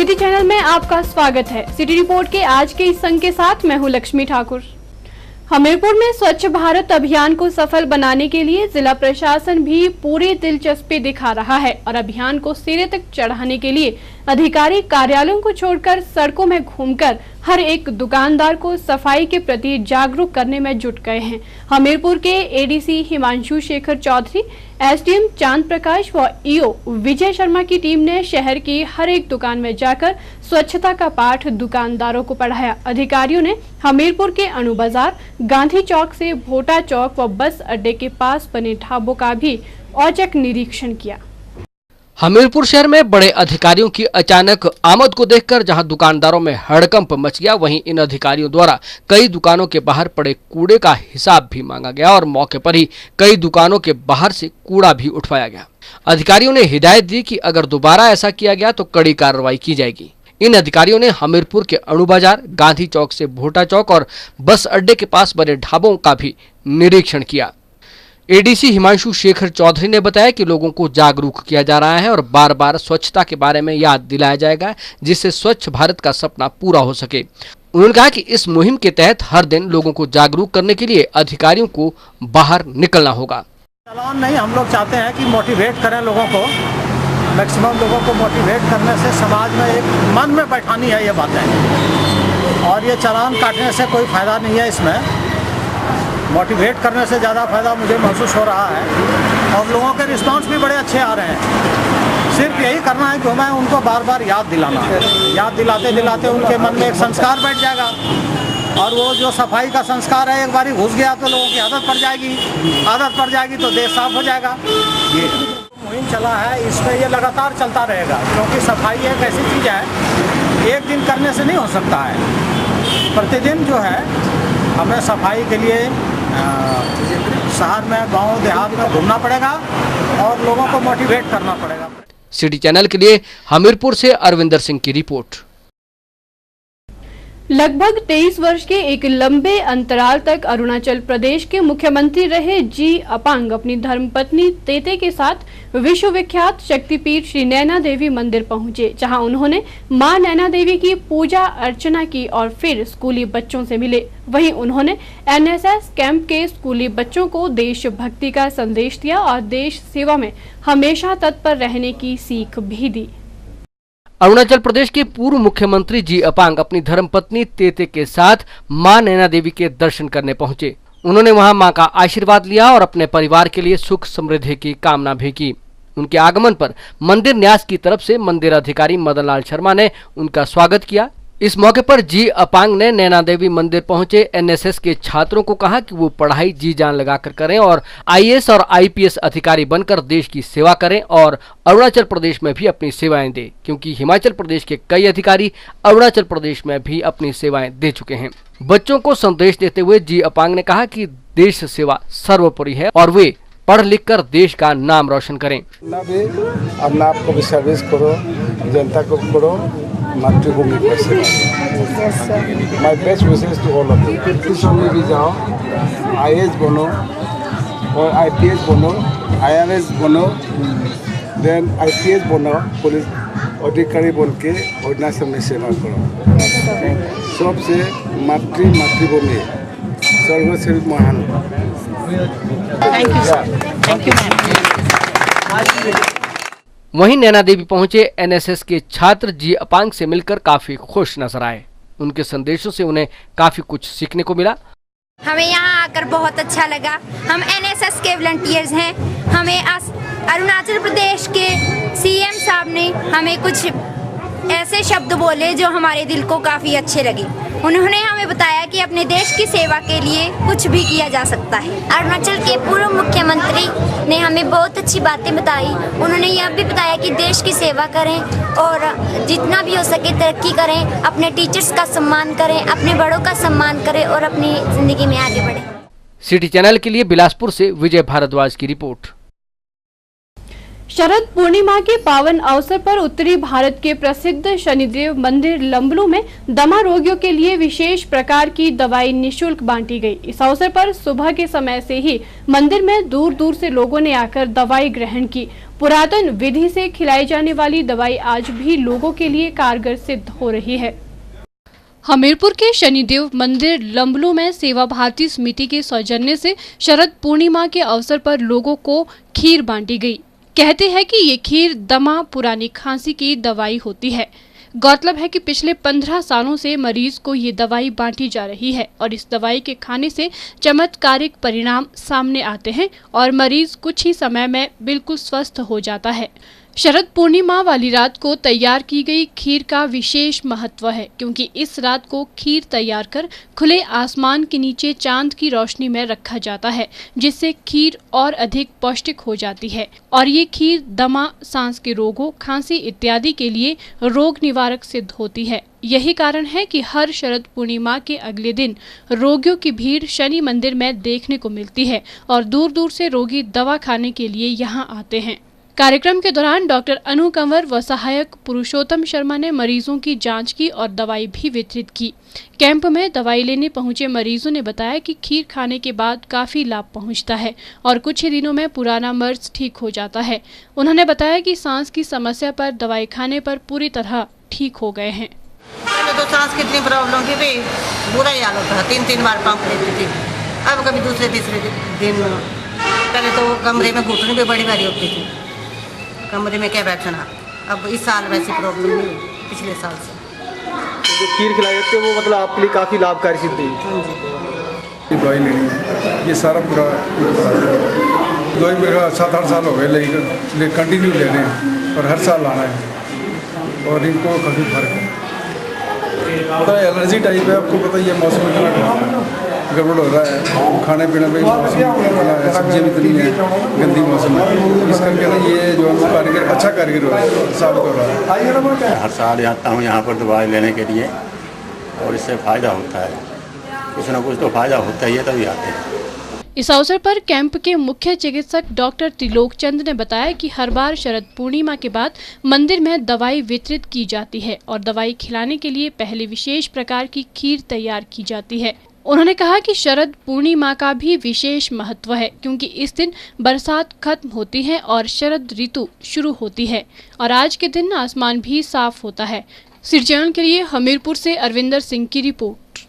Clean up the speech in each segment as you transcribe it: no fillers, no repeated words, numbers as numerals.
City channel में आपका स्वागत है। सिटी रिपोर्ट के आज के इस अंक के साथ मैं हूं लक्ष्मी ठाकुर। हमीरपुर में स्वच्छ भारत अभियान को सफल बनाने के लिए जिला प्रशासन भी पूरी दिलचस्पी दिखा रहा है और अभियान को सिरे तक चढ़ाने के लिए अधिकारी कार्यालयों को छोड़कर सड़कों में घूमकर हर एक दुकानदार को सफाई के प्रति जागरूक करने में जुट गए हैं। हमीरपुर के एडीसी हिमांशु शेखर चौधरी, एसडीएम चांद प्रकाश व ईओ विजय शर्मा की टीम ने शहर की हर एक दुकान में जाकर स्वच्छता का पाठ दुकानदारों को पढ़ाया। अधिकारियों ने हमीरपुर के अणु बाजार, गांधी चौक से भोटा चौक व बस अड्डे के पास बने ढाबों का भी औचक निरीक्षण किया। हमीरपुर शहर में बड़े अधिकारियों की अचानक आमद को देखकर जहां दुकानदारों में हड़कंप मच गया, वहीं इन अधिकारियों द्वारा कई दुकानों के बाहर पड़े कूड़े का हिसाब भी मांगा गया और मौके पर ही कई दुकानों के बाहर से कूड़ा भी उठवाया गया। अधिकारियों ने हिदायत दी कि अगर दोबारा ऐसा किया गया तो कड़ी कार्रवाई की जाएगी। इन अधिकारियों ने हमीरपुर के अणु बाजार, गांधी चौक से भोटा चौक और बस अड्डे के पास बने ढाबों का भी निरीक्षण किया। एडीसी हिमांशु शेखर चौधरी ने बताया कि लोगों को जागरूक किया जा रहा है और बार बार स्वच्छता के बारे में याद दिलाया जाएगा, जिससे स्वच्छ भारत का सपना पूरा हो सके। उन्होंने कहा कि इस मुहिम के तहत हर दिन लोगों को जागरूक करने के लिए अधिकारियों को बाहर निकलना होगा। चलान नहीं, हम लोग चाहते हैं कि मोटिवेट करें लोगों को, मैक्सिमम लोगों को मोटिवेट करने से समाज में एक मन में बैठानी है ये बातें, और ये चालान काटने से कोई फायदा नहीं है। इसमें मोटिवेट करने से ज़्यादा फायदा मुझे महसूस हो रहा है और लोगों के रिस्पांस भी बड़े अच्छे आ रहे हैं। सिर्फ यही करना है कि हमें उनको बार बार याद दिलाना है। याद दिलाते दिलाते उनके मन में एक संस्कार बैठ जाएगा और वो जो सफाई का संस्कार है एक बारी घुस गया तो लोगों की आदत पड़ जाएगी तो देश साफ हो जाएगा। ये मुहिम चला है, इसमें ये लगातार चलता रहेगा, क्योंकि सफाई एक ऐसी चीज़ है एक दिन करने से नहीं हो सकता है। प्रतिदिन जो है हमें सफाई के लिए शहर में, गांव देहात में घूमना पड़ेगा और लोगों को मोटिवेट करना पड़ेगा। सिटी चैनल के लिए हमीरपुर से अरविंदर सिंह की रिपोर्ट। लगभग 23 वर्ष के एक लंबे अंतराल तक अरुणाचल प्रदेश के मुख्यमंत्री रहे जी अपांग अपनी धर्मपत्नी तेते के साथ विश्वविख्यात शक्तिपीठ श्री नैना देवी मंदिर पहुंचे, जहां उन्होंने मां नैना देवी की पूजा अर्चना की और फिर स्कूली बच्चों से मिले। वहीं उन्होंने एनएसएस कैंप के स्कूली बच्चों को देशभक्ति का संदेश दिया और देश सेवा में हमेशा तत्पर रहने की सीख भी दी। अरुणाचल प्रदेश के पूर्व मुख्यमंत्री जी अपांग अपनी धर्मपत्नी तेते के साथ मां नैना देवी के दर्शन करने पहुंचे। उन्होंने वहां मां का आशीर्वाद लिया और अपने परिवार के लिए सुख समृद्धि की कामना भी की। उनके आगमन पर मंदिर न्यास की तरफ से मंदिर अधिकारी मदन लाल शर्मा ने उनका स्वागत किया। इस मौके पर जी अपांग ने नैना देवी मंदिर पहुंचे एनएसएस के छात्रों को कहा कि वो पढ़ाई जी जान लगाकर करें और आईएएस और आईपीएस अधिकारी बनकर देश की सेवा करें और अरुणाचल प्रदेश में भी अपनी सेवाएं दें, क्योंकि हिमाचल प्रदेश के कई अधिकारी अरुणाचल प्रदेश में भी अपनी सेवाएं दे चुके हैं। बच्चों को संदेश देते हुए जी अपांग ने कहा कि देश सेवा सर्वोपरि है और वे पढ़ लिख कर देश का नाम रोशन करें। अपना आपको भी सर्विस करो, जनता को करो, मातृभूमि पर सेवा। My best wishes to all of you. Police में भी जाओ, आईएएस बनो और आईपीएस बनो, आईआरएस बनो, देन आईपीएस बनो, पुलिस अधिकारी बन के अरुणाचल में सेवा करो। सबसे मातृभूमि सर्वश्रेष्ठ महान। Thank you sir. Thank you ma'am. वहीं नैना देवी पहुंचे एनएसएस के छात्र जी अपांग से मिलकर काफी खुश नजर आए। उनके संदेशों से उन्हें काफी कुछ सीखने को मिला। हमें यहाँ आकर बहुत अच्छा लगा। हम एनएसएस के वॉलंटियर्स हैं। हमें अरुणाचल प्रदेश के सीएम साहब ने हमें कुछ ऐसे शब्द बोले जो हमारे दिल को काफ़ी अच्छे लगे। उन्होंने हमें बताया कि अपने देश की सेवा के लिए कुछ भी किया जा सकता है। अरुणाचल के पूर्व मुख्यमंत्री ने हमें बहुत अच्छी बातें बताई। उन्होंने यह भी बताया कि देश की सेवा करें और जितना भी हो सके तरक्की करें, अपने टीचर्स का सम्मान करें, अपने बड़ों का सम्मान करें और अपनी जिंदगी में आगे बढ़ें। सिटी चैनल के लिए बिलासपुर से विजय भारद्वाज की रिपोर्ट। शरद पूर्णिमा के पावन अवसर पर उत्तरी भारत के प्रसिद्ध शनिदेव मंदिर लंबलू में दमा रोगियों के लिए विशेष प्रकार की दवाई निशुल्क बांटी गई। इस अवसर पर सुबह के समय से ही मंदिर में दूर दूर से लोगों ने आकर दवाई ग्रहण की। पुरातन विधि से खिलाई जाने वाली दवाई आज भी लोगों के लिए कारगर सिद्ध हो रही है। हमीरपुर के शनिदेव मंदिर लंबलू में सेवा भारती समिति के सौजन्य से शरद पूर्णिमा के अवसर पर लोगों को खीर बांटी गई। कहते हैं कि ये खीर दमा पुरानी खांसी की दवाई होती है। गौरतलब है कि पिछले 15 सालों से मरीज को ये दवाई बांटी जा रही है और इस दवाई के खाने से चमत्कारिक परिणाम सामने आते हैं और मरीज कुछ ही समय में बिल्कुल स्वस्थ हो जाता है। शरद पूर्णिमा वाली रात को तैयार की गई खीर का विशेष महत्व है, क्योंकि इस रात को खीर तैयार कर खुले आसमान के नीचे चांद की रोशनी में रखा जाता है, जिससे खीर और अधिक पौष्टिक हो जाती है और ये खीर दमा, सांस के रोगों, खांसी इत्यादि के लिए रोग निवारक सिद्ध होती है। यही कारण है कि हर शरद पूर्णिमा के अगले दिन रोगियों की भीड़ शनि मंदिर में देखने को मिलती है और दूर दूर से रोगी दवा खाने के लिए यहाँ आते हैं। कार्यक्रम के दौरान डॉक्टर अनु कंवर व सहायक पुरुषोत्तम शर्मा ने मरीजों की जांच की और दवाई भी वितरित की। कैंप में दवाई लेने पहुंचे मरीजों ने बताया कि खीर खाने के बाद काफी लाभ पहुंचता है और कुछ ही दिनों में पुराना मर्ज ठीक हो जाता है। उन्होंने बताया कि सांस की समस्या पर दवाई खाने पर पूरी तरह ठीक हो गए हैं। पहले तो सांस की इतनी प्रॉब्लम थी भाई, बुरा ही हाल होता था। 3-3 बार पंप लेती थी। अब कभी दूसरे तीसरे दिन पहले तो कमरे में घुटने भी बड़ी भारी होती थी, कमरे में क्या बैठना। अब इस साल वैसी प्रॉब्लम नहीं हुई पिछले साल से। जो खीर खिलाई जाती है वो मतलब आपके लिए काफ़ी लाभकारी सिद्ध हुई। दवाई लेनी है, ये सारा पूरा दवाई मेरा 7-8 साल हो गए लेकिन कंटिन्यू ले रहे हैं और हर साल लाना है और इनको काफ़ी फर्क है। पता है एलर्जी टाइप है, आपको पता ही है, मौसम इतना गड़बड़ हो रहा है, खाने पीने में सब्जियाँ भी इतनी है, गंदी मौसम है, इस करके ना ये जो कारीगर अच्छा कारीगर हो रहा है, साबित हो रहा है। हर साल आता हूँ यहाँ पर दवाई लेने के लिए और इससे फ़ायदा होता है, कुछ ना कुछ तो फ़ायदा होता ही है, तभी आते हैं। इस अवसर पर कैंप के मुख्य चिकित्सक डॉक्टर त्रिलोक चंद ने बताया कि हर बार शरद पूर्णिमा के बाद मंदिर में दवाई वितरित की जाती है और दवाई खिलाने के लिए पहले विशेष प्रकार की खीर तैयार की जाती है। उन्होंने कहा कि शरद पूर्णिमा का भी विशेष महत्व है, क्योंकि इस दिन बरसात खत्म होती है और शरद ऋतु शुरू होती है और आज के दिन आसमान भी साफ होता है। सिरचैनल के लिए हमीरपुर से अरविंदर सिंह की रिपोर्ट।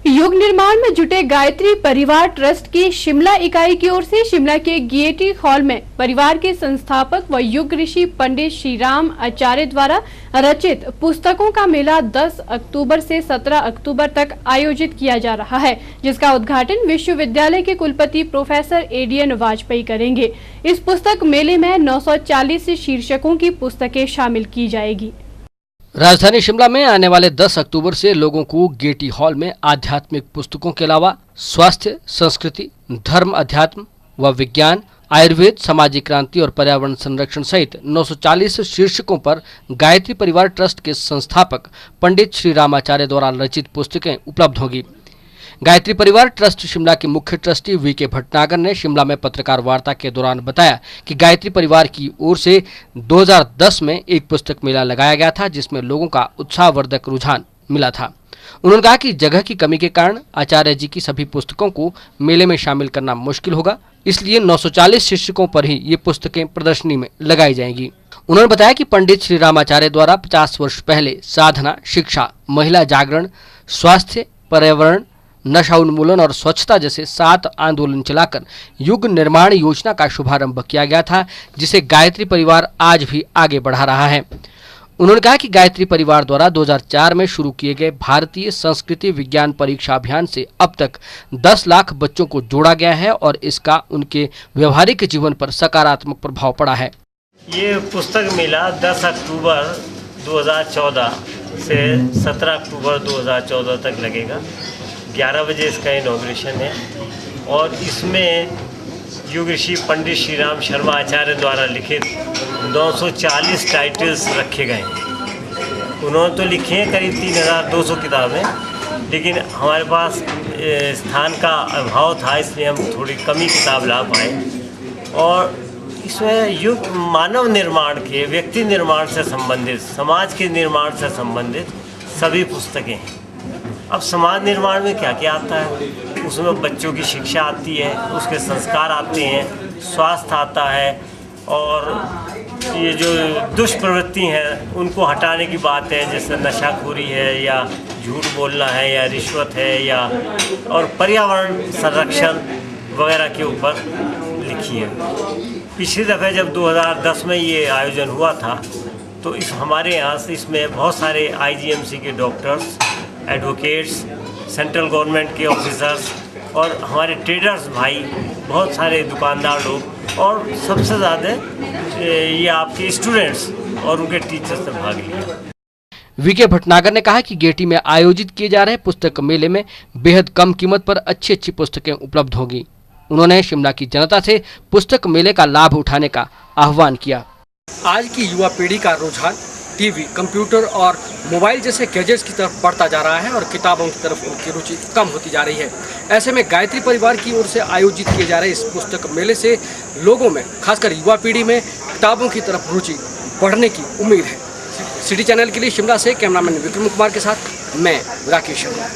युग निर्माण में जुटे गायत्री परिवार ट्रस्ट की शिमला इकाई की ओर से शिमला के गेयटी हॉल में परिवार के संस्थापक व युग ऋषि पंडित श्री राम आचार्य द्वारा रचित पुस्तकों का मेला 10 अक्टूबर से 17 अक्टूबर तक आयोजित किया जा रहा है, जिसका उद्घाटन विश्वविद्यालय के कुलपति प्रोफेसर एडीएन वाजपेयी करेंगे। इस पुस्तक मेले में 940 शीर्षकों की पुस्तकें शामिल की जाएगी। राजधानी शिमला में आने वाले 10 अक्टूबर से लोगों को गेयटी हॉल में आध्यात्मिक पुस्तकों के अलावा स्वास्थ्य, संस्कृति, धर्म, अध्यात्म व विज्ञान, आयुर्वेद, सामाजिक क्रांति और पर्यावरण संरक्षण सहित 940 शीर्षकों पर गायत्री परिवार ट्रस्ट के संस्थापक पंडित श्री रामाचार्य द्वारा रचित पुस्तकें उपलब्ध होंगी। गायत्री परिवार ट्रस्ट शिमला के मुख्य ट्रस्टी वीके भटनागर ने शिमला में पत्रकार वार्ता के दौरान बताया कि गायत्री परिवार की ओर से 2010 में एक पुस्तक मेला लगाया गया था, जिसमें लोगों का उत्साहवर्धक रुझान मिला था। उन्होंने कहा कि जगह की कमी के कारण आचार्य जी की सभी पुस्तकों को मेले में शामिल करना मुश्किल होगा, इसलिए 940 शीर्षकों पर ही ये पुस्तकें प्रदर्शनी में लगाई जाएंगी। उन्होंने बताया कि पंडित श्री रामाचार्य द्वारा 50 वर्ष पहले साधना, शिक्षा, महिला जागरण, स्वास्थ्य, पर्यावरण, नशा उन्मूलन और स्वच्छता जैसे 7 आंदोलन चलाकर युग निर्माण योजना का शुभारंभ किया गया था, जिसे गायत्री परिवार आज भी आगे बढ़ा रहा है। उन्होंने कहा कि गायत्री परिवार द्वारा 2004 में शुरू किए गए भारतीय संस्कृति विज्ञान परीक्षा अभियान से अब तक 10 लाख बच्चों को जोड़ा गया है और इसका उनके व्यवहारिक जीवन पर सकारात्मक प्रभाव पड़ा है। ये पुस्तक मेला 10 अक्टूबर 2014 से 17 अक्टूबर 2014 तक लगेगा। 11 बजे इसका इनॉग्रेशन है और इसमें युग ऋषि पंडित श्री राम शर्मा आचार्य द्वारा लिखित 940 टाइटल्स रखे गए हैं। उन्होंने तो लिखे हैं करीब 3200 किताबें, लेकिन हमारे पास स्थान का अभाव था, इसलिए हम थोड़ी कमी किताब ला पाए। और इसमें युग मानव निर्माण के, व्यक्ति निर्माण से संबंधित, समाज के निर्माण से संबंधित सभी पुस्तकें हैं। अब समाज निर्माण में क्या क्या आता है, उसमें बच्चों की शिक्षा आती है, उसके संस्कार आते हैं, स्वास्थ्य आता है, और ये जो दुष्प्रवृत्ति हैं उनको हटाने की बात है, जैसे नशाखोरी है या झूठ बोलना है या रिश्वत है या और पर्यावरण संरक्षण वगैरह के ऊपर लिखी है। पिछली दफ़े जब 2010 में ये आयोजन हुआ था तो हमारे यहाँ से इसमें बहुत सारे आईजीएमसी के डॉक्टर्स, एडवोकेट्स, सेंट्रल गवर्नमेंट के ऑफिसर्स और हमारे ट्रेडर्स भाई, बहुत सारे दुकानदार लोग और सबसे ज़्यादा ये आपके स्टूडेंट्स और उनके टीचर्स ने भाग लिया। वीके भटनागर ने कहा कि गेटी में आयोजित किए जा रहे पुस्तक मेले में बेहद कम कीमत पर अच्छी अच्छी पुस्तकें उपलब्ध होंगी। उन्होंने शिमला की जनता से पुस्तक मेले का लाभ उठाने का आह्वान किया। आज की युवा पीढ़ी का रुझान टीवी, कंप्यूटर और मोबाइल जैसे गैजेट्स की तरफ बढ़ता जा रहा है और किताबों की तरफ उनकी रुचि कम होती जा रही है। ऐसे में गायत्री परिवार की ओर से आयोजित किए जा रहे इस पुस्तक मेले से लोगों में, खासकर युवा पीढ़ी में किताबों की तरफ रुचि बढ़ने की उम्मीद है। सिटी चैनल के लिए शिमला से कैमरामैन विक्रम कुमार के साथ मैं राकेश शर्मा।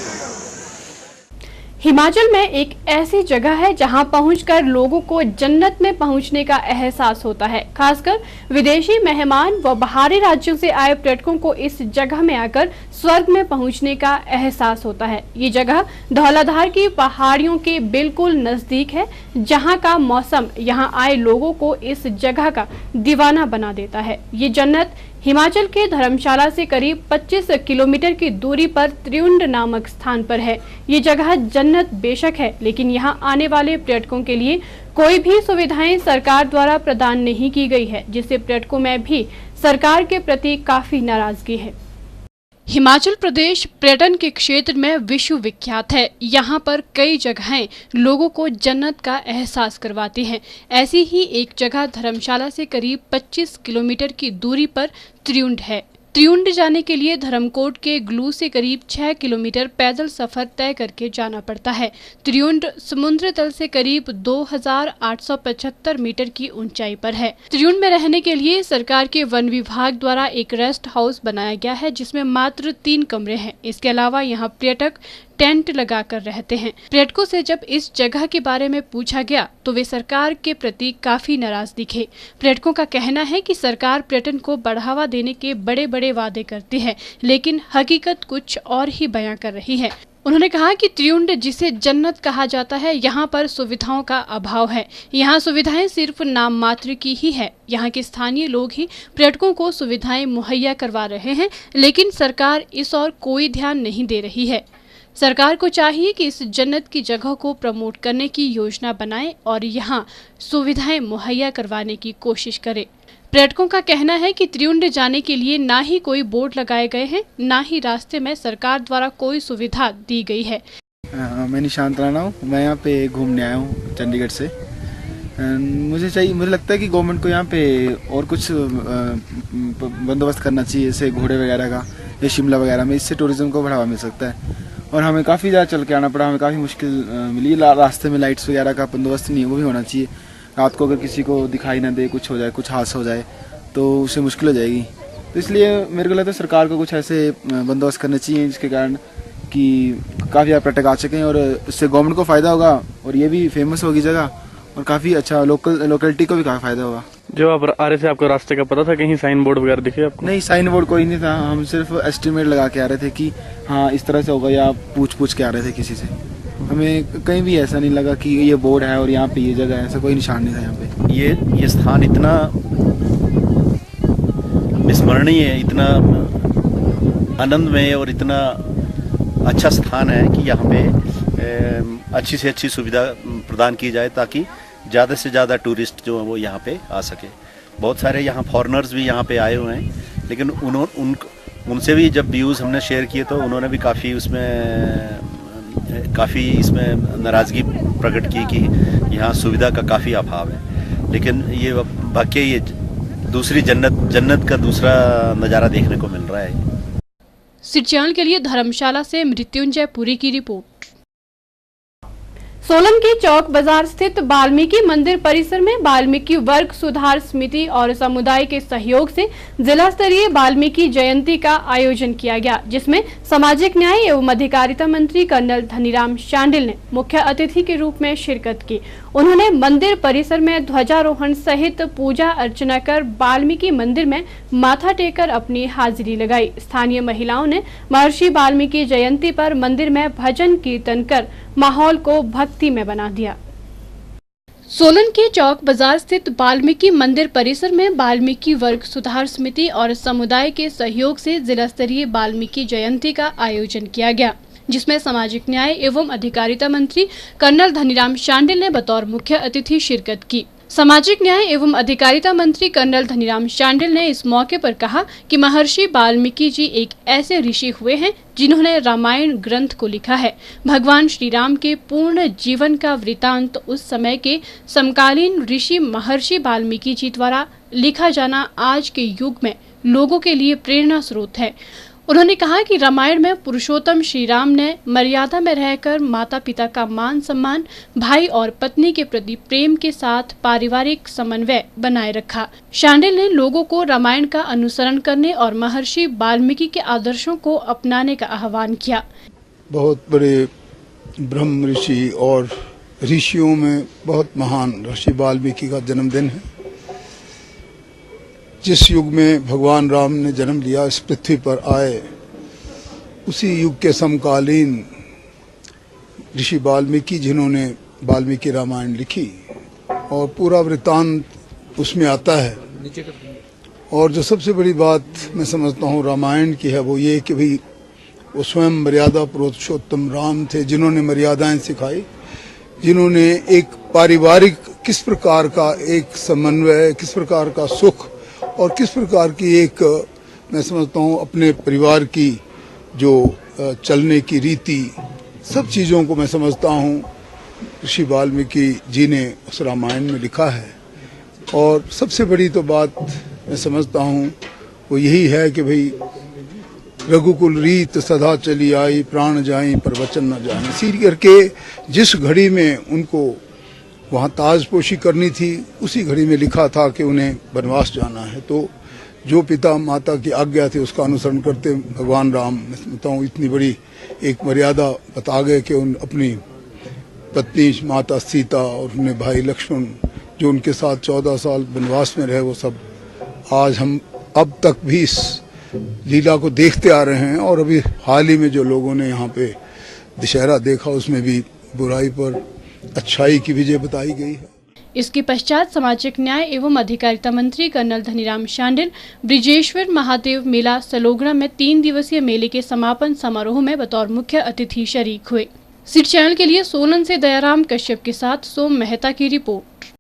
हिमाचल में एक ऐसी जगह है जहां पहुंचकर लोगों को जन्नत में पहुंचने का एहसास होता है। खासकर विदेशी मेहमान व बाहरी राज्यों से आए पर्यटकों को इस जगह में आकर स्वर्ग में पहुंचने का एहसास होता है। ये जगह धौलाधार की पहाड़ियों के बिल्कुल नजदीक है, जहां का मौसम यहां आए लोगों को इस जगह का दीवाना बना देता है। ये जन्नत हिमाचल के धर्मशाला से करीब 25 किलोमीटर की दूरी पर त्रियुंड नामक स्थान पर है। ये जगह जन्नत बेशक है, लेकिन यहाँ आने वाले पर्यटकों के लिए कोई भी सुविधाएं सरकार द्वारा प्रदान नहीं की गई है, जिससे पर्यटकों में भी सरकार के प्रति काफी नाराजगी है। हिमाचल प्रदेश पर्यटन के क्षेत्र में विश्व विख्यात है। यहाँ पर कई जगहें लोगों को जन्नत का एहसास करवाती हैं। ऐसी ही एक जगह धर्मशाला से करीब 25 किलोमीटर की दूरी पर त्रियुंड है। त्रियुंड जाने के लिए धर्मकोट के ग्लू से करीब 6 किलोमीटर पैदल सफर तय करके जाना पड़ता है। त्रियुंड समुद्र तल से करीब 2875 मीटर की ऊंचाई पर है। त्रियुंड में रहने के लिए सरकार के वन विभाग द्वारा एक रेस्ट हाउस बनाया गया है, जिसमें मात्र 3 कमरे हैं। इसके अलावा यहाँ पर्यटक टेंट लगाकर रहते हैं। पर्यटकों से जब इस जगह के बारे में पूछा गया तो वे सरकार के प्रति काफी नाराज दिखे। पर्यटकों का कहना है कि सरकार पर्यटन को बढ़ावा देने के बड़े बड़े वादे करती है, लेकिन हकीकत कुछ और ही बयां कर रही है। उन्होंने कहा कि त्रियुंड जिसे जन्नत कहा जाता है, यहाँ पर सुविधाओं का अभाव है। यहाँ सुविधाएं सिर्फ नाम मात्र की ही है। यहाँ के स्थानीय लोग ही पर्यटकों को सुविधाएं मुहैया करवा रहे हैं, लेकिन सरकार इस ओर कोई ध्यान नहीं दे रही है। सरकार को चाहिए कि इस जन्नत की जगह को प्रमोट करने की योजना बनाए और यहाँ सुविधाएं मुहैया करवाने की कोशिश करे। पर्यटकों का कहना है कि त्रियुंड जाने के लिए ना ही कोई बोर्ड लगाए गए हैं, ना ही रास्ते में सरकार द्वारा कोई सुविधा दी गई है। मैं निशांत राणा हूँ। मैं यहाँ पे घूमने आया हूँ चंडीगढ़ से। मुझे लगता है कि गवर्नमेंट को यहाँ पे और कुछ बंदोबस्त करना चाहिए, जैसे घोड़े वगैरह का या शिमला वगैरह में। इससे टूरिज्म को बढ़ावा मिल सकता है। और हमें काफ़ी ज़्यादा चल के आना पड़ा, हमें काफ़ी मुश्किल मिली। रास्ते में लाइट्स वगैरह का बंदोबस्त नहीं है, वो भी होना चाहिए। रात को अगर किसी को दिखाई ना दे, कुछ हो जाए, कुछ हादसा हो जाए तो उसे मुश्किल हो जाएगी। तो इसलिए मेरे को लगता है सरकार को कुछ ऐसे बंदोबस्त करने चाहिए जिसके कारण कि काफ़ी ज़्यादा पर्यटक आ सकें और इससे गवर्नमेंट को फ़ायदा होगा और ये भी फेमस होगी जगह और काफ़ी अच्छा लोकेलिटी को भी काफ़ी फ़ायदा होगा। जो आप आ रहे थे, आपको रास्ते का पता था? कहीं साइन बोर्ड वगैरह दिखे आपको? नहीं, साइन बोर्ड कोई नहीं था। हम सिर्फ एस्टिमेट लगा के आ रहे थे कि हाँ इस तरह से होगा, या पूछ के आ रहे थे किसी से। हमें कहीं भी ऐसा नहीं लगा कि ये बोर्ड है और यहाँ पे ये जगह है, ऐसा कोई निशान नहीं था यहाँ पे। ये स्थान इतना विस्मरणीय है, इतना आनंदमय और इतना अच्छा स्थान है कि यहाँ पे अच्छी से अच्छी सुविधा प्रदान की जाए ताकि ज़्यादा से ज़्यादा टूरिस्ट जो है वो यहाँ पे आ सके। बहुत सारे यहाँ फॉरेनर्स भी यहाँ पे आए हुए हैं, लेकिन उनसे भी जब व्यूज़ हमने शेयर किए तो उन्होंने भी काफ़ी इसमें नाराज़गी प्रकट की कि यहाँ सुविधा का काफ़ी अभाव है। लेकिन ये वाकई ये दूसरी जन्नत का दूसरा नज़ारा देखने को मिल रहा है। सिटी चैनल के लिए धर्मशाला से मृत्युंजय पुरी की रिपोर्ट। सोलन के चौक बाजार स्थित वाल्मीकि मंदिर परिसर में वाल्मीकि वर्ग सुधार समिति और समुदाय के सहयोग से जिला स्तरीय वाल्मीकि जयंती का आयोजन किया गया, जिसमें सामाजिक न्याय एवं अधिकारिता मंत्री कर्नल धनीराम शांडिल ने मुख्य अतिथि के रूप में शिरकत की। उन्होंने मंदिर परिसर में ध्वजारोहण सहित पूजा अर्चना कर वाल्मीकि मंदिर में माथा टेककर अपनी हाजिरी लगाई। स्थानीय महिलाओं ने महर्षि वाल्मीकि जयंती पर मंदिर में भजन कीर्तन कर माहौल को भक्ति में बना दिया। सोलन के चौक बाजार स्थित वाल्मीकि मंदिर परिसर में वाल्मीकि वर्ग सुधार समिति और समुदाय के सहयोग से जिला स्तरीय वाल्मीकि जयंती का आयोजन किया गया, जिसमें सामाजिक न्याय एवं अधिकारिता मंत्री कर्नल धनीराम शांडिल ने बतौर मुख्य अतिथि शिरकत की। सामाजिक न्याय एवं अधिकारिता मंत्री कर्नल धनीराम शांडिल ने इस मौके पर कहा कि महर्षि वाल्मीकि जी एक ऐसे ऋषि हुए हैं जिन्होंने रामायण ग्रंथ को लिखा है। भगवान श्री राम के पूर्ण जीवन का वृतांत उस समय के समकालीन ऋषि महर्षि वाल्मीकि जी द्वारा लिखा जाना आज के युग में लोगों के लिए प्रेरणा स्रोत है। उन्होंने कहा कि रामायण में पुरुषोत्तम श्री राम ने मर्यादा में रहकर माता पिता का मान सम्मान, भाई और पत्नी के प्रति प्रेम के साथ पारिवारिक समन्वय बनाए रखा। शांडिल ने लोगों को रामायण का अनुसरण करने और महर्षि वाल्मीकि के आदर्शों को अपनाने का आह्वान किया। बहुत बड़े ब्रह्म ऋषि और ऋषियों में बहुत महान ऋषि वाल्मीकि का जन्मदिन है। जिस युग में भगवान राम ने जन्म लिया, इस पृथ्वी पर आए, उसी युग के समकालीन ऋषि वाल्मीकि जिन्होंने वाल्मीकि रामायण लिखी और पूरा वृत्तांत उसमें आता है। और जो सबसे बड़ी बात मैं समझता हूँ रामायण की है वो ये कि भाई वो स्वयं मर्यादा पुरुषोत्तम राम थे, जिन्होंने मर्यादाएं सिखाई, जिन्होंने एक पारिवारिक किस प्रकार का एक समन्वय, किस प्रकार का सुख और किस प्रकार की एक मैं समझता हूँ अपने परिवार की जो चलने की रीति, सब चीज़ों को मैं समझता हूँ ऋषि वाल्मीकि जी ने उस रामायण में लिखा है। और सबसे बड़ी तो बात मैं समझता हूँ वो यही है कि भाई रघुकुल रीत सदा चली आई, प्राण जाई पर वचन न जाए। इसी करके जिस घड़ी में उनको वहाँ ताजपोशी करनी थी, उसी घड़ी में लिखा था कि उन्हें वनवास जाना है। तो जो पिता माता की आज्ञा थी उसका अनुसरण करते भगवान राम, मैं समझता हूँ इतनी बड़ी एक मर्यादा बता गए कि उन अपनी पत्नी माता सीता और उन्हें भाई लक्ष्मण जो उनके साथ 14 साल वनवास में रहे, वो सब आज हम अब तक भी इस लीला को देखते आ रहे हैं। और अभी हाल ही में जो लोगों ने यहाँ पे दशहरा देखा, उसमें भी बुराई पर अच्छाई की विजय बताई गई है। इसके पश्चात सामाजिक न्याय एवं अधिकारिता मंत्री कर्नल धनीराम शांडिल ब्रिजेश्वर महादेव मेला सलोगड़ा में 3 दिवसीय मेले के समापन समारोह में बतौर मुख्य अतिथि शरीक हुए। सिटी चैनल के लिए सोलन से दयाराम कश्यप के साथ सोम मेहता की रिपोर्ट।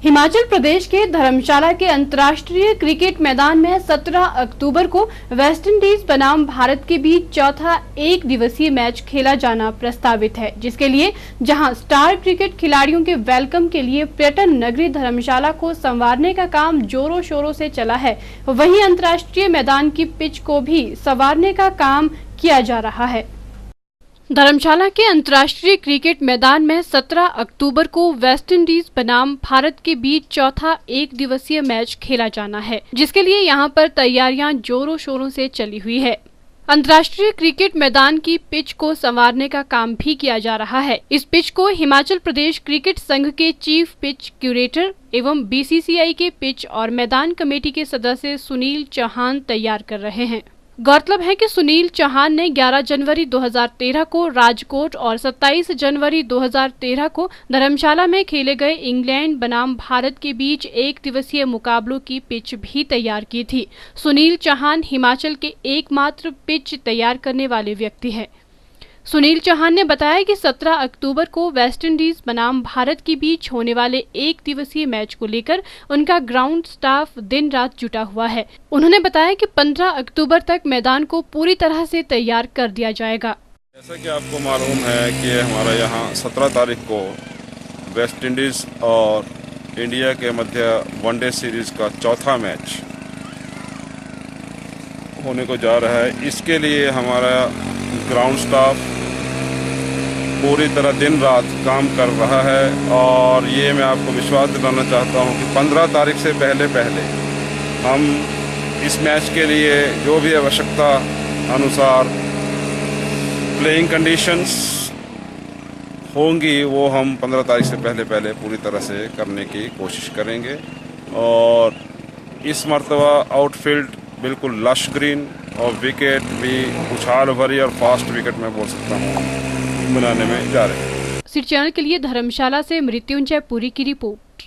हिमाचल प्रदेश के धर्मशाला के अंतर्राष्ट्रीय क्रिकेट मैदान में 17 अक्टूबर को वेस्टइंडीज बनाम भारत के बीच चौथा 1 दिवसीय मैच खेला जाना प्रस्तावित है, जिसके लिए जहां स्टार क्रिकेट खिलाड़ियों के वेलकम के लिए पर्यटन नगरी धर्मशाला को संवारने का काम जोरों शोरों से चला है, वहीं अंतर्राष्ट्रीय मैदान की पिच को भी संवारने का काम किया जा रहा है। धर्मशाला के अंतर्राष्ट्रीय क्रिकेट मैदान में 17 अक्टूबर को वेस्टइंडीज बनाम भारत के बीच चौथा 1 दिवसीय मैच खेला जाना है, जिसके लिए यहां पर तैयारियां जोरों शोरों से चली हुई है। अंतर्राष्ट्रीय क्रिकेट मैदान की पिच को संवारने का काम भी किया जा रहा है। इस पिच को हिमाचल प्रदेश क्रिकेट संघ के चीफ पिच क्यूरेटर एवं बीसीसीआई के पिच और मैदान कमेटी के सदस्य सुनील चौहान तैयार कर रहे हैं। गौरतलब है कि सुनील चौहान ने 11 जनवरी 2013 को राजकोट और 27 जनवरी 2013 को धर्मशाला में खेले गए इंग्लैंड बनाम भारत के बीच 1 दिवसीय मुकाबलों की पिच भी तैयार की थी। सुनील चौहान हिमाचल के एकमात्र पिच तैयार करने वाले व्यक्ति हैं। सुनील चौहान ने बताया कि 17 अक्टूबर को वेस्टइंडीज बनाम भारत के बीच होने वाले 1 दिवसीय मैच को लेकर उनका ग्राउंड स्टाफ दिन रात जुटा हुआ है। उन्होंने बताया कि 15 अक्टूबर तक मैदान को पूरी तरह से तैयार कर दिया जाएगा। जैसा कि आपको मालूम है कि हमारा यहाँ 17 तारीख को वेस्टइंडीज और इंडिया के मध्य वनडे सीरीज का चौथा मैच होने को जा रहा है। इसके लिए हमारा ग्राउंड स्टाफ पूरी तरह दिन रात काम कर रहा है और ये मैं आपको विश्वास दिलाना चाहता हूँ कि 15 तारीख से पहले हम इस मैच के लिए जो भी आवश्यकता अनुसार प्लेइंग कंडीशंस होंगी वो हम 15 तारीख से पहले पूरी तरह से करने की कोशिश करेंगे। और इस मर्तबा आउटफील्ड बिल्कुल लश ग्रीन और विकेट भी उछाल भरी और फास्ट विकेट मैं बोल सकता हूँ बनाने में जा रहे हैं। सिटी चैनल के लिए धर्मशाला से मृत्युंजय पुरी की रिपोर्ट।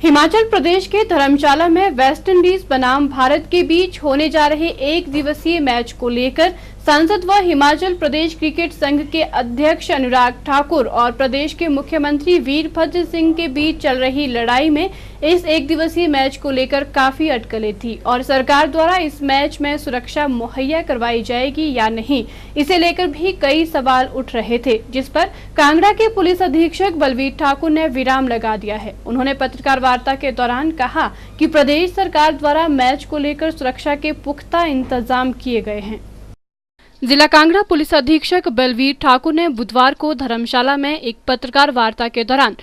हिमाचल प्रदेश के धर्मशाला में वेस्ट इंडीज बनाम भारत के बीच होने जा रहे एक दिवसीय मैच को लेकर सांसद व हिमाचल प्रदेश क्रिकेट संघ के अध्यक्ष अनुराग ठाकुर और प्रदेश के मुख्यमंत्री वीरभद्र सिंह के बीच चल रही लड़ाई में इस एक दिवसीय मैच को लेकर काफी अटकलें थी और सरकार द्वारा इस मैच में सुरक्षा मुहैया करवाई जाएगी या नहीं, इसे लेकर भी कई सवाल उठ रहे थे, जिस पर कांगड़ा के पुलिस अधीक्षक बलवीर ठाकुर ने विराम लगा दिया है। उन्होंने पत्रकार वार्ता के दौरान कहा कि प्रदेश सरकार द्वारा मैच को लेकर सुरक्षा के पुख्ता इंतजाम किए गए हैं। जिला कांगड़ा पुलिस अधीक्षक बलवीर ठाकुर ने बुधवार को धर्मशाला में एक पत्रकार वार्ता के दौरान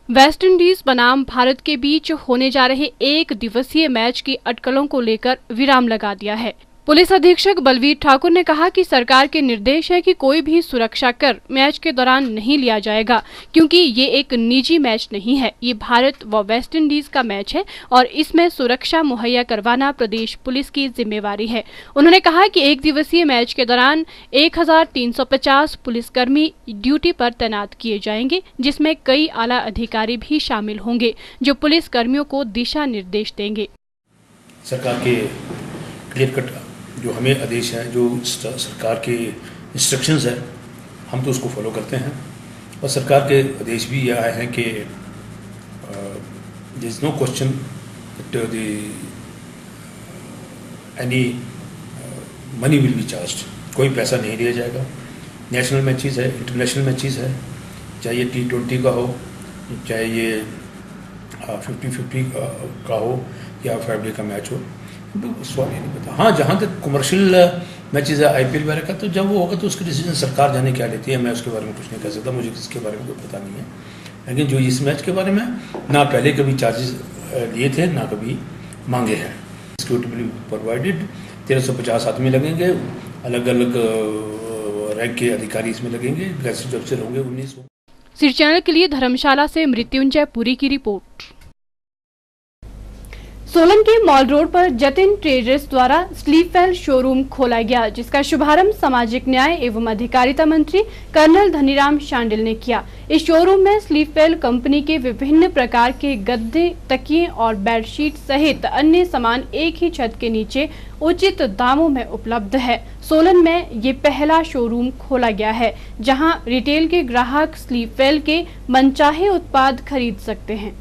वेस्ट इंडीज बनाम भारत के बीच होने जा रहे एक दिवसीय मैच की अटकलों को लेकर विराम लगा दिया है। पुलिस अधीक्षक बलवीर ठाकुर ने कहा कि सरकार के निर्देश है कि कोई भी सुरक्षा कर मैच के दौरान नहीं लिया जाएगा, क्योंकि ये एक निजी मैच नहीं है, ये भारत व वेस्ट इंडीज का मैच है और इसमें सुरक्षा मुहैया करवाना प्रदेश पुलिस की जिम्मेवारी है। उन्होंने कहा कि एक दिवसीय मैच के दौरान 1350 पुलिसकर्मी ड्यूटी पर तैनात किए जाएंगे, जिसमें कई आला अधिकारी भी शामिल होंगे जो पुलिस कर्मियों को दिशा निर्देश देंगे। सरकार के क्लियर कट जो हमें आदेश है, जो सरकार के इंस्ट्रक्शंस है, हम तो उसको फॉलो करते हैं और सरकार के आदेश भी ये आए हैं कि there is no question that any money will be charged, कोई पैसा नहीं लिया जाएगा। नेशनल मैचेस है, इंटरनेशनल मैचेस है, चाहे ये T20 का हो, चाहे ये 50-50 का हो या 5 डे का मैच हो, सवाल ही नहीं पता। हाँ, जहाँ तक कमर्शियल मैचेस है IPL वगैरह का, तो जब वो होगा तो उसकी डिसीजन सरकार जाने क्या लेती है, मैं उसके बारे में कुछ नहीं कह सकता, मुझे इसके बारे में कोई पता नहीं है। लेकिन जो इस मैच के बारे में ना पहले कभी चार्जेस लिए थे ना कभी मांगे हैं। सिक्योरिटी प्रोवाइडेड, 1350 आदमी लगेंगे, अलग अलग रैंक के अधिकारी इसमें लगेंगे, गैजेटेड ऑफिसर होंगे 19। सिटी चैनल के लिए धर्मशाला से मृत्युंजय पुरी की रिपोर्ट। सोलन के मॉल रोड पर जतिन ट्रेडर्स द्वारा स्लीपवेल शोरूम खोला गया, जिसका शुभारंभ सामाजिक न्याय एवं अधिकारिता मंत्री कर्नल धनीराम शांडिल ने किया। इस शोरूम में स्लीपवेल कंपनी के विभिन्न प्रकार के गद्दे, तकिए और बेडशीट सहित अन्य सामान एक ही छत के नीचे उचित दामों में उपलब्ध है। सोलन में ये पहला शोरूम खोला गया है, जहां रिटेल के ग्राहक स्लीपवेल के मनचाहे उत्पाद खरीद सकते हैं।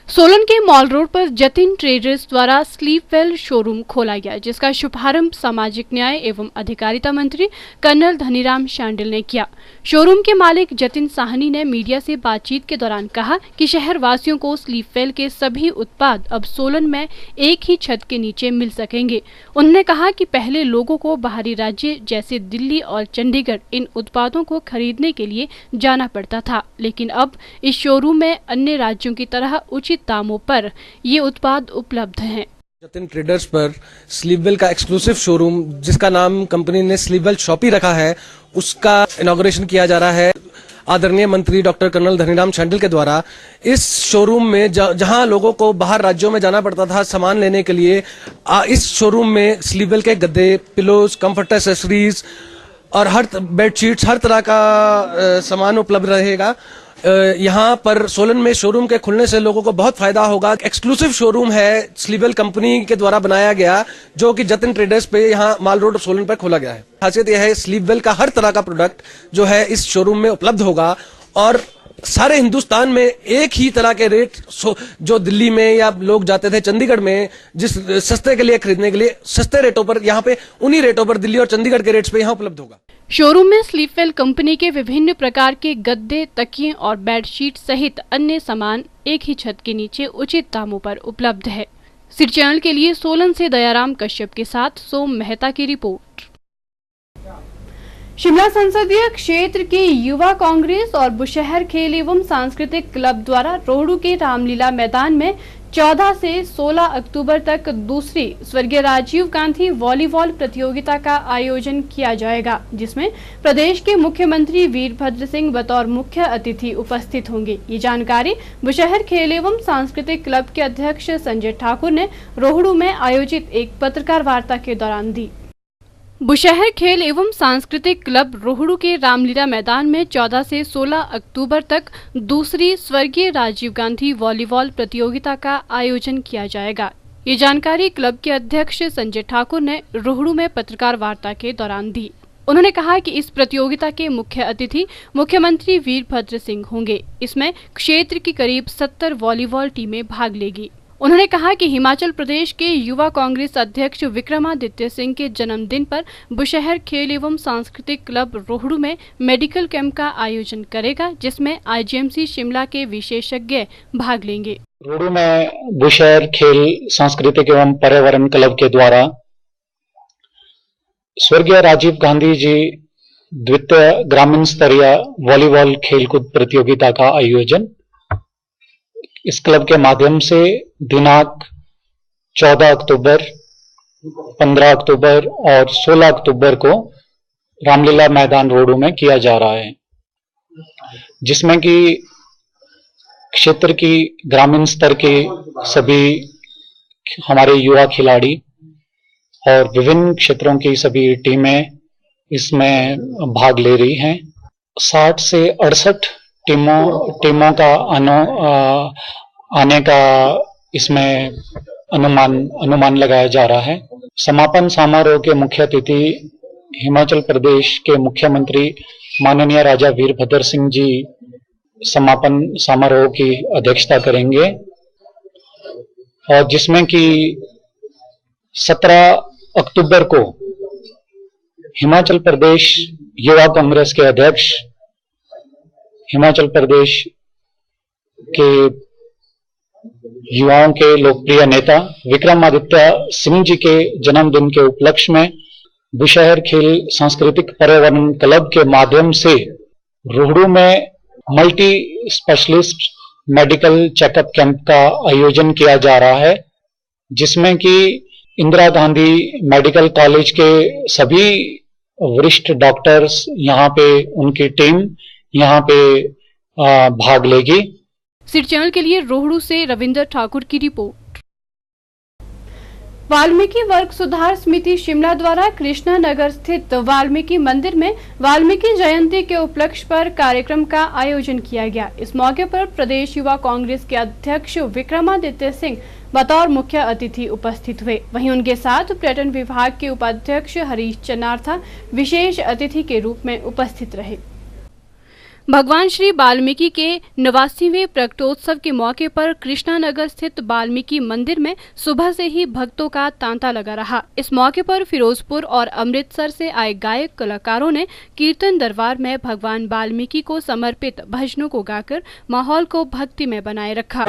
सोलन के मॉल रोड पर जतिन ट्रेडर्स द्वारा स्लीपवेल शोरूम खोला गया, जिसका शुभारंभ सामाजिक न्याय एवं अधिकारिता मंत्री कर्नल धनीराम शांडिल ने किया। शोरूम के मालिक जतिन साहनी ने मीडिया से बातचीत के दौरान कहा कि शहर वासियों को स्लीपवेल के सभी उत्पाद अब सोलन में एक ही छत के नीचे मिल सकेंगे। उन्होंने कहा कि पहले लोगों को बाहरी राज्य जैसे दिल्ली और चंडीगढ़ इन उत्पादों को खरीदने के लिए जाना पड़ता था, लेकिन अब इस शोरूम में अन्य राज्यों की तरह उचित दामों पर ये उत्पाद उपलब्ध हैं। जतिन ट्रेडर्स पर स्लीपवेल का एक्सक्लूसिव शोरूम, जिसका नाम कंपनी ने स्लीपवेल शॉप ही रखा है, उसका इनॉग्रेशन किया जा रहा है आदरणीय मंत्री डॉक्टर कर्नल धनीराम शांडिल के द्वारा। इस शोरूम में जहां लोगों को बाहर राज्यों में जाना पड़ता था सामान लेने के लिए, इस शोरूम में स्लीपवेल के गद्दे, पिलोज, कंफर्ट एक्सेसरीज और हर बेडशीट्स, हर तरह का सामान उपलब्ध रहेगा। यहाँ पर सोलन में शोरूम के खुलने से लोगों को बहुत फायदा होगा। एक्सक्लूसिव शोरूम है स्लीपवेल कंपनी के द्वारा बनाया गया, जो कि जतिन ट्रेडर्स पे यहाँ माल रोड सोलन पर खोला गया है। खासियत यह है स्लीपवेल का हर तरह का प्रोडक्ट जो है इस शोरूम में उपलब्ध होगा और सारे हिंदुस्तान में एक ही तरह के रेट, जो दिल्ली में या लोग जाते थे चंडीगढ़ में जिस सस्ते के लिए खरीदने के लिए, सस्ते रेटों पर यहाँ पे उन्हीं रेटों पर दिल्ली और चंडीगढ़ के रेट्स पे यहाँ उपलब्ध होगा। शोरूम में स्लीपवेल कंपनी के विभिन्न प्रकार के गद्दे, तकिए और बेडशीट सहित अन्य सामान एक ही छत के नीचे उचित दामों पर उपलब्ध है। सिटी चैनल के लिए सोलन से दयाराम कश्यप के साथ सोम मेहता की रिपोर्ट। शिमला संसदीय क्षेत्र की युवा कांग्रेस और बुशहर खेल एवं सांस्कृतिक क्लब द्वारा रोहड़ू के रामलीला मैदान में 14 से 16 अक्टूबर तक दूसरी स्वर्गीय राजीव गांधी वॉलीबॉल प्रतियोगिता का आयोजन किया जाएगा, जिसमें प्रदेश के मुख्यमंत्री वीरभद्र सिंह बतौर मुख्य अतिथि उपस्थित होंगे। ये जानकारी बुशहर खेल एवं सांस्कृतिक क्लब के अध्यक्ष संजय ठाकुर ने रोहड़ू में आयोजित एक पत्रकार वार्ता के दौरान दी। बुशहर खेल एवं सांस्कृतिक क्लब रोहड़ू के रामलीला मैदान में 14 से 16 अक्टूबर तक दूसरी स्वर्गीय राजीव गांधी वॉलीबॉल प्रतियोगिता का आयोजन किया जाएगा। ये जानकारी क्लब के अध्यक्ष संजय ठाकुर ने रोहड़ू में पत्रकार वार्ता के दौरान दी। उन्होंने कहा कि इस प्रतियोगिता के मुख्य अतिथि मुख्यमंत्री वीरभद्र सिंह होंगे। इसमें क्षेत्र की करीब 70 वॉलीबॉल टीमें भाग लेगी। उन्होंने कहा कि हिमाचल प्रदेश के युवा कांग्रेस अध्यक्ष विक्रमादित्य सिंह के जन्मदिन पर बुशहर खेल एवं सांस्कृतिक क्लब रोहड़ू में मेडिकल कैंप का आयोजन करेगा, जिसमें आईजीएमसी शिमला के विशेषज्ञ भाग लेंगे। रोहड़ू में बुशहर खेल सांस्कृतिक एवं पर्यावरण क्लब के द्वारा स्वर्गीय राजीव गांधी जी द्वितीय ग्रामीण स्तरीय वॉलीबॉल खेलकूद प्रतियोगिता का आयोजन इस क्लब के माध्यम से दिनांक 14 अक्टूबर, 15 अक्टूबर और 16 अक्टूबर को रामलीला मैदान रोहड़ू में किया जा रहा है, जिसमें कि क्षेत्र की ग्रामीण स्तर के सभी हमारे युवा खिलाड़ी और विभिन्न क्षेत्रों की सभी टीमें इसमें भाग ले रही हैं। 60 से 68 टीमों का आने का इसमें अनुमान लगाया जा रहा है। समापन समारोह के मुख्य अतिथि हिमाचल प्रदेश के मुख्यमंत्री माननीय राजा वीरभद्र सिंह जी समापन समारोह की अध्यक्षता करेंगे, और जिसमें कि 17 अक्टूबर को हिमाचल प्रदेश युवा कांग्रेस के अध्यक्ष, हिमाचल प्रदेश के युवाओं के लोकप्रिय नेता विक्रमादित्य सिंह जी के जन्मदिन के उपलक्ष्य में बुशहर खेल सांस्कृतिक पर्यावरण क्लब के माध्यम से रोहड़ू में multi specialist medical checkup camp का आयोजन किया जा रहा है, जिसमें कि इंदिरा गांधी मेडिकल कॉलेज के सभी वरिष्ठ डॉक्टर्स यहाँ पे, उनकी टीम यहाँ पे भाग लेगी। सिटी चैनल के लिए रोहड़ू से रविंद्र ठाकुर की रिपोर्ट। वाल्मीकि वर्ग सुधार समिति शिमला द्वारा कृष्णा नगर स्थित वाल्मीकि मंदिर में वाल्मीकि जयंती के उपलक्ष्य पर कार्यक्रम का आयोजन किया गया। इस मौके पर प्रदेश युवा कांग्रेस के अध्यक्ष विक्रमादित्य सिंह बतौर मुख्य अतिथि उपस्थित हुए। वहीं उनके साथ पर्यटन विभाग के उपाध्यक्ष हरीश चनार्था विशेष अतिथि के रूप में उपस्थित रहे। भगवान श्री वाल्मीकि के 89वें प्रकटोत्सव के मौके पर कृष्णा नगर स्थित वाल्मीकि मंदिर में सुबह से ही भक्तों का तांता लगा रहा। इस मौके पर फिरोजपुर और अमृतसर से आए गायक कलाकारों ने कीर्तन दरबार में भगवान वाल्मीकि को समर्पित भजनों को गाकर माहौल को भक्ति में बनाए रखा।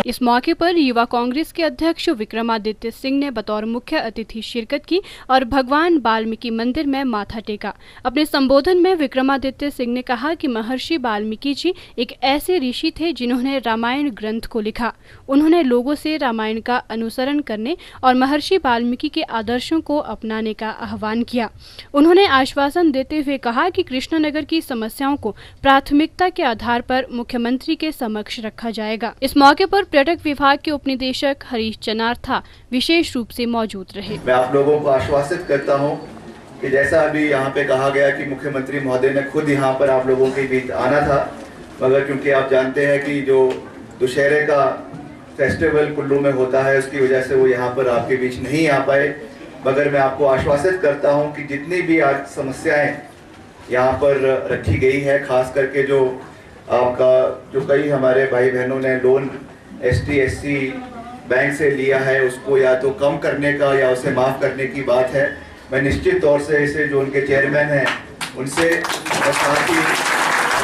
इस मौके पर युवा कांग्रेस के अध्यक्ष विक्रमादित्य सिंह ने बतौर मुख्य अतिथि शिरकत की और भगवान वाल्मीकि मंदिर में माथा टेका। अपने संबोधन में विक्रमादित्य सिंह ने कहा कि महर्षि वाल्मीकि जी एक ऐसे ऋषि थे जिन्होंने रामायण ग्रंथ को लिखा। उन्होंने लोगों से रामायण का अनुसरण करने और महर्षि वाल्मीकि के आदर्शों को अपनाने का आह्वान किया। उन्होंने आश्वासन देते हुए कहा कि कृष्णनगर की समस्याओं को प्राथमिकता के आधार पर मुख्यमंत्री के समक्ष रखा जाएगा। इस मौके पर पर्यटन विभाग के उपनिदेशक हरीश चनार्था विशेष रूप से मौजूद रहे। मैं आप लोगों को आश्वासित करता हूं कि जैसा अभी यहाँ पे कहा गया कि मुख्यमंत्री महोदय ने खुद यहाँ पर आप लोगों के बीच आना था, मगर क्योंकि आप जानते हैं कि जो दुशहरे का फेस्टिवल कुल्लू में होता है, उसकी वजह से वो यहाँ पर आपके बीच नहीं आ पाए। मगर मैं आपको आश्वासित करता हूं कि जितनी भी आज समस्याएं यहाँ पर रखी गई है, खास करके जो आपका जो कई हमारे भाई बहनों ने लोन ST/SC बैंक से लिया है, उसको या तो कम करने का या उसे माफ़ करने की बात है। मैं निश्चित तौर से इसे जो उनके चेयरमैन हैं उनसे और साथ ही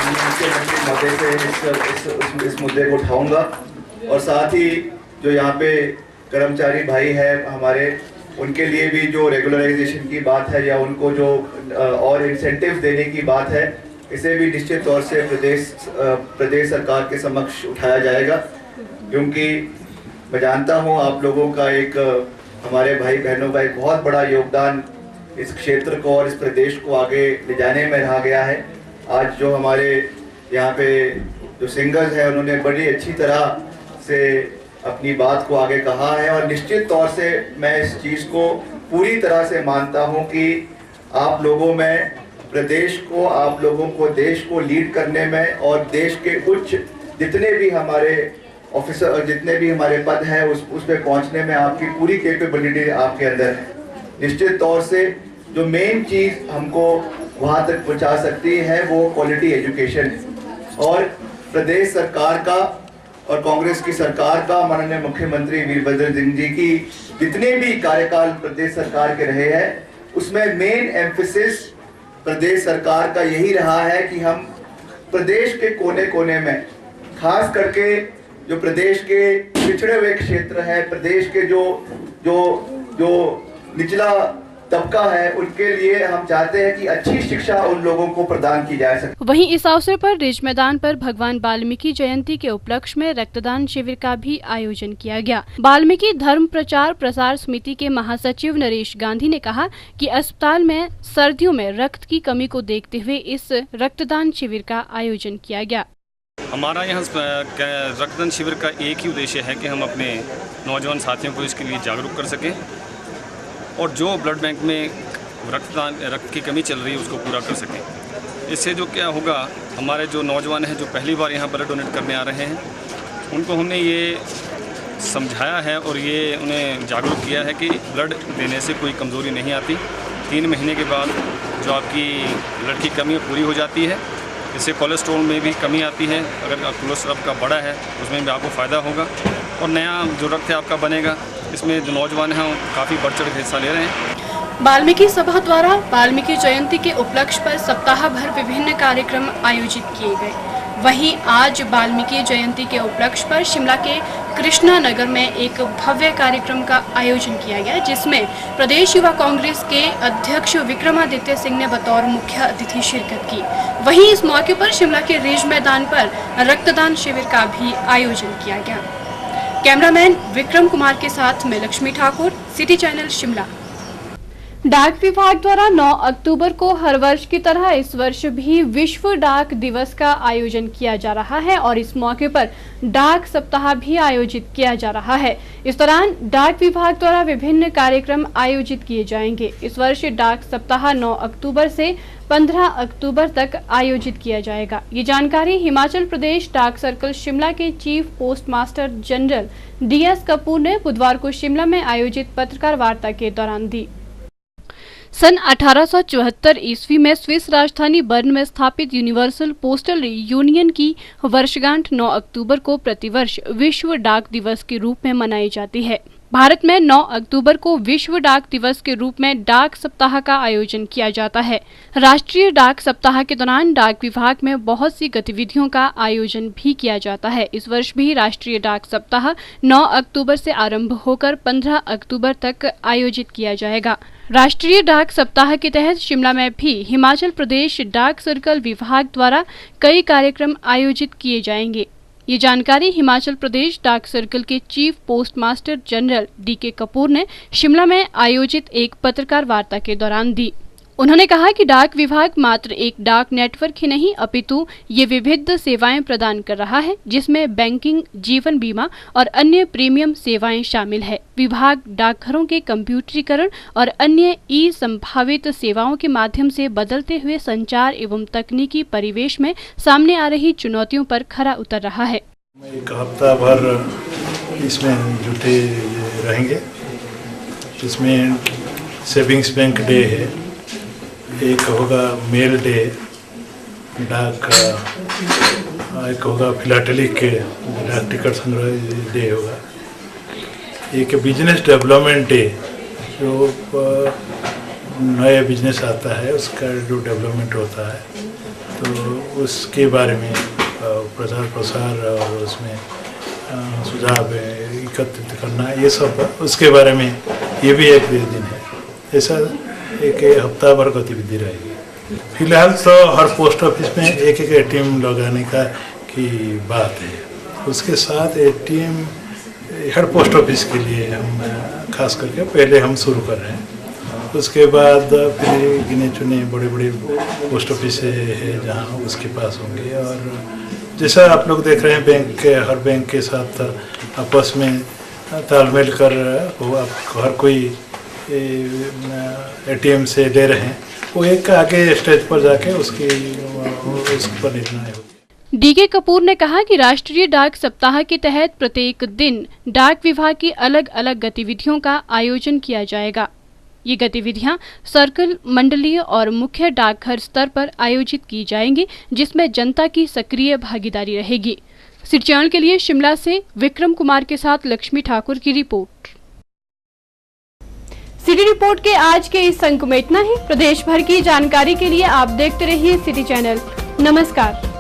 मुख्यमंत्री महोदय से इस मुद्दे को उठाऊंगा, और साथ ही जो यहाँ पे कर्मचारी भाई हैं हमारे, उनके लिए भी जो रेगुलराइजेशन की बात है या उनको जो और इंसेंटिव देने की बात है, इसे भी निश्चित तौर से प्रदेश सरकार के समक्ष उठाया जाएगा, क्योंकि मैं जानता हूँ आप लोगों का एक हमारे भाई बहनों का एक बहुत बड़ा योगदान इस क्षेत्र को और इस प्रदेश को आगे ले जाने में रहा गया है। आज जो हमारे यहाँ पे जो सिंगर्स हैं उन्होंने बड़ी अच्छी तरह से अपनी बात को आगे कहा है, और निश्चित तौर से मैं इस चीज़ को पूरी तरह से मानता हूँ कि आप लोगों में प्रदेश को, आप लोगों को देश को लीड करने में और देश के उच्च जितने भी हमारे ऑफिसर, जितने भी हमारे पद हैं उस पे पहुँचने में आपकी पूरी कैपेबिलिटी आपके अंदर है। निश्चित तौर से जो मेन चीज़ हमको वहाँ तक पहुँचा सकती है वो क्वालिटी एजुकेशन, और प्रदेश सरकार का और कांग्रेस की सरकार का, माननीय मुख्यमंत्री वीरभद्र सिंह जी की जितने भी कार्यकाल प्रदेश सरकार के रहे हैं, उसमें मेन एम्फेसिस प्रदेश सरकार का यही रहा है कि हम प्रदेश के कोने कोने में, खास करके जो प्रदेश के पिछड़े हुए क्षेत्र है, प्रदेश के जो निचला तबका है, उनके लिए हम चाहते हैं कि अच्छी शिक्षा उन लोगों को प्रदान की जा सके। वहीं इस अवसर पर रिज मैदान पर भगवान वाल्मीकि जयंती के उपलक्ष्य में रक्तदान शिविर का भी आयोजन किया गया। वाल्मीकि धर्म प्रचार प्रसार समिति के महासचिव नरेश गांधी ने कहा कि अस्पताल में सर्दियों में रक्त की कमी को देखते हुए इस रक्तदान शिविर का आयोजन किया गया। हमारा यहाँ रक्तदान शिविर का एक ही उद्देश्य है कि हम अपने नौजवान साथियों को इसके लिए जागरूक कर सकें और जो ब्लड बैंक में रक्त की कमी चल रही है उसको पूरा कर सकें। इससे जो क्या होगा, हमारे जो नौजवान हैं जो पहली बार यहाँ ब्लड डोनेट करने आ रहे हैं, उनको हमने ये समझाया है और ये उन्हें जागरूक किया है कि ब्लड देने से कोई कमज़ोरी नहीं आती। 3 महीने के बाद जो आपकी ब्लड की कमी पूरी हो जाती है, इससे कोलेस्ट्रॉल में भी कमी आती है। अगर कोलेस्ट्रॉल आपका बड़ा है उसमें भी आपको फ़ायदा होगा और नया जो रक्त है आपका बनेगा। इसमें जो नौजवान हैं काफ़ी बढ़ चढ़ के हिस्सा ले रहे हैं। वाल्मीकि सभा द्वारा वाल्मीकि जयंती के उपलक्ष्य पर सप्ताह भर विभिन्न कार्यक्रम आयोजित किए गए। वहीं आज वाल्मीकि जयंती के उपलक्ष्य पर शिमला के कृष्णा नगर में एक भव्य कार्यक्रम का आयोजन किया गया, जिसमें प्रदेश युवा कांग्रेस के अध्यक्ष विक्रमादित्य सिंह ने बतौर मुख्य अतिथि शिरकत की। वहीं इस मौके पर शिमला के रिज मैदान पर रक्तदान शिविर का भी आयोजन किया गया। कैमरामैन विक्रम कुमार के साथ मैं लक्ष्मी ठाकुर, सिटी चैनल शिमला। डाक विभाग द्वारा 9 अक्टूबर को हर वर्ष की तरह इस वर्ष भी विश्व डाक दिवस का आयोजन किया जा रहा है और इस मौके पर डाक सप्ताह भी आयोजित किया जा रहा है। इस दौरान डाक विभाग द्वारा विभिन्न कार्यक्रम आयोजित किए जाएंगे। इस वर्ष डाक सप्ताह 9 अक्टूबर से 15 अक्टूबर तक आयोजित किया जाएगा। ये जानकारी हिमाचल प्रदेश डाक सर्कल शिमला के chief post master general DS Kapoor ने बुधवार को शिमला में आयोजित पत्रकार वार्ता के दौरान दी। सन 1874 ईस्वी में स्विस राजधानी बर्न में स्थापित यूनिवर्सल पोस्टल यूनियन की वर्षगांठ 9 अक्टूबर को प्रतिवर्ष विश्व डाक दिवस के रूप में मनाई जाती है। भारत में 9 अक्टूबर को विश्व डाक दिवस के रूप में डाक सप्ताह का आयोजन किया जाता है। राष्ट्रीय डाक सप्ताह के दौरान डाक विभाग में बहुत सी गतिविधियों का आयोजन भी किया जाता है। इस वर्ष भी राष्ट्रीय डाक सप्ताह 9 अक्टूबर से आरंभ होकर 15 अक्टूबर तक आयोजित किया जाएगा। राष्ट्रीय डाक सप्ताह के तहत शिमला में भी हिमाचल प्रदेश डाक सर्कल विभाग द्वारा कई कार्यक्रम आयोजित किए जाएंगे। ये जानकारी हिमाचल प्रदेश डाक सर्कल के chief post master general DK Kapoor ने शिमला में आयोजित एक पत्रकार वार्ता के दौरान दी। उन्होंने कहा कि डाक विभाग मात्र एक डाक नेटवर्क ही नहीं अपितु ये विविध सेवाएं प्रदान कर रहा है, जिसमें बैंकिंग, जीवन बीमा और अन्य प्रीमियम सेवाएं शामिल है। विभाग डाकघरों के कंप्यूटरीकरण और अन्य संभावित सेवाओं के माध्यम से बदलते हुए संचार एवं तकनीकी परिवेश में सामने आ रही चुनौतियों पर खरा उतर रहा है। एक हफ्ता भर इसमें जुटे रहेंगे। इसमें सेविंग्स बैंक डे है, एक होगा मेल डे, डाक, एक होगा फिलाटेलिक के डाक टिकट संग्रह डे होगा, एक बिजनेस डेवलपमेंट डे, जो नया बिजनेस आता है उसका जो डेवलपमेंट होता है तो उसके बारे में प्रचार प्रसार और उसमें सुझाव एकत्रित करना, ये सब उसके बारे में ये भी एक दिन है। ऐसा एक हफ्ता भर गतिविधि रहेगी। फिलहाल तो हर पोस्ट ऑफिस में एक ATM लगाने की बात है, उसके साथ ATM हर पोस्ट ऑफिस के लिए हम खास करके पहले हम शुरू कर रहे हैं। उसके बाद फिर गिने चुने बड़े बड़े पोस्ट ऑफिस है जहाँ उसके पास होंगे, और जैसा आप लोग देख रहे हैं बैंक के हर बैंक के साथ आपस में तालमेल कर हर कोई ATM से ले रहे हैं, वो एक आगे स्टेज पर जाके उसके पर निर्णय होगा। DK कपूर ने कहा कि राष्ट्रीय डाक सप्ताह के तहत प्रत्येक दिन डाक विभाग की अलग अलग गतिविधियों का आयोजन किया जाएगा। ये गतिविधियां सर्कल, मंडलीय और मुख्य डाकघर स्तर पर आयोजित की जाएंगी, जिसमें जनता की सक्रिय भागीदारी रहेगी। सिटी चैनल के लिए शिमला से विक्रम कुमार के साथ लक्ष्मी ठाकुर की रिपोर्ट। सिटी रिपोर्ट के आज के इस अंक में इतना ही। प्रदेश भर की जानकारी के लिए आप देखते रहिए सिटी चैनल। नमस्कार।